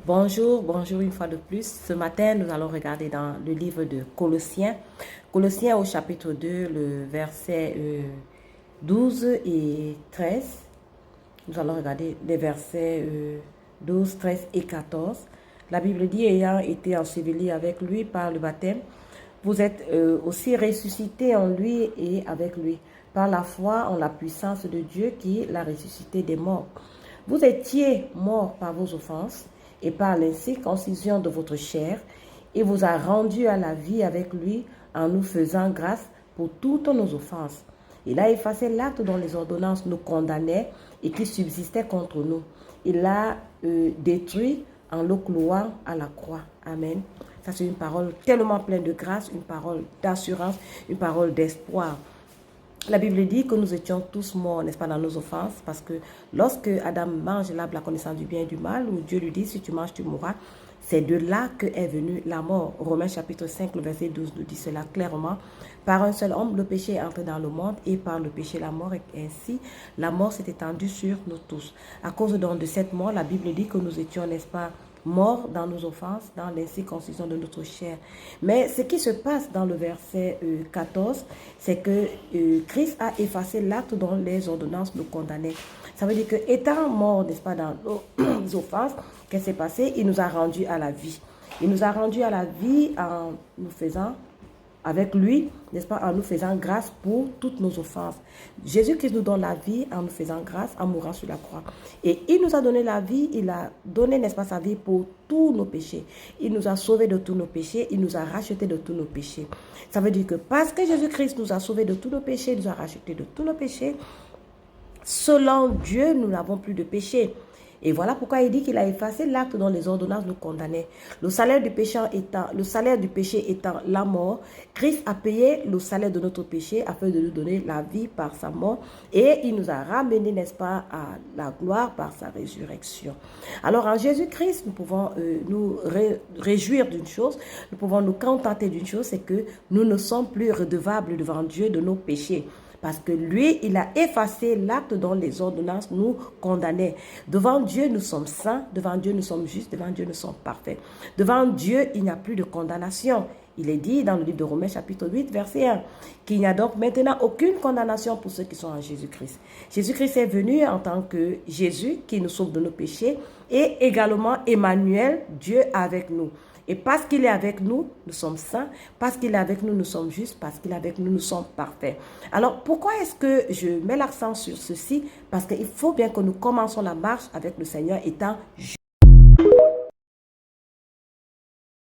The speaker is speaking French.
Bonjour, bonjour une fois de plus. Ce matin, nous allons regarder dans le livre de Colossiens. Colossiens au chapitre 2, le verset 12 et 13. Nous allons regarder les versets 12, 13 et 14. La Bible dit, ayant été ensevelis avec lui par le baptême, vous êtes aussi ressuscités en lui et avec lui, par la foi en la puissance de Dieu qui l'a ressuscité des morts. Vous étiez morts par vos offenses et par l'incirconcision de votre chair, et vous a rendu à la vie avec lui en nous faisant grâce pour toutes nos offenses. Il a effacé l'acte dont les ordonnances nous condamnaient et qui subsistait contre nous. Il l'a détruit en le clouant à la croix. Amen. Ça, c'est une parole tellement pleine de grâce, une parole d'assurance, une parole d'espoir. La Bible dit que nous étions tous morts, n'est-ce pas, dans nos offenses, parce que lorsque Adam mange l'arbre de la connaissance du bien et du mal, où Dieu lui dit, si tu manges, tu mourras, c'est de là que est venue la mort. Romains chapitre 5, le verset 12 nous dit cela clairement. Par un seul homme, le péché est entré dans le monde, et par le péché, la mort, et ainsi, la mort s'est étendue sur nous tous. À cause donc de cette mort, la Bible dit que nous étions, n'est-ce pas, morts dans nos offenses, dans l'incirconcision de notre chair. Mais ce qui se passe dans le verset 14, c'est que Christ a effacé l'acte dont les ordonnances nous condamnaient. Ça veut dire que étant mort, n'est-ce pas, dans nos offenses, qu'est-ce qui s'est passé? Il nous a rendus à la vie. Il nous a rendus à la vie en nous faisant avec lui, n'est-ce pas, en nous faisant grâce pour toutes nos offenses. Jésus-Christ nous donne la vie en nous faisant grâce, en mourant sur la croix. Et il nous a donné la vie, il a donné, n'est-ce pas, sa vie pour tous nos péchés. Il nous a sauvés de tous nos péchés, il nous a rachetés de tous nos péchés. Ça veut dire que parce que Jésus-Christ nous a sauvés de tous nos péchés, il nous a rachetés de tous nos péchés, selon Dieu, nous n'avons plus de péché. Et voilà pourquoi il dit qu'il a effacé l'acte dont les ordonnances nous condamnaient. Le salaire du péché étant la mort, Christ a payé le salaire de notre péché afin de nous donner la vie par sa mort. Et il nous a ramenés, n'est-ce pas, à la gloire par sa résurrection. Alors en Jésus-Christ, nous pouvons nous réjouir d'une chose, nous pouvons nous contenter d'une chose, c'est que nous ne sommes plus redevables devant Dieu de nos péchés. Parce que lui, il a effacé l'acte dont les ordonnances nous condamnaient. Devant Dieu, nous sommes saints. Devant Dieu, nous sommes justes. Devant Dieu, nous sommes parfaits. Devant Dieu, il n'y a plus de condamnation. Il est dit dans le livre de Romains, chapitre 8, verset 1, qu'il n'y a donc maintenant aucune condamnation pour ceux qui sont en Jésus-Christ. Jésus-Christ est venu en tant que Jésus qui nous sauve de nos péchés et également Emmanuel, Dieu avec nous. Et parce qu'il est avec nous, nous sommes saints. Parce qu'il est avec nous, nous sommes justes. Parce qu'il est avec nous, nous sommes parfaits. Alors, pourquoi est-ce que je mets l'accent sur ceci? Parce qu'il faut bien que nous commençons la marche avec le Seigneur étant justes.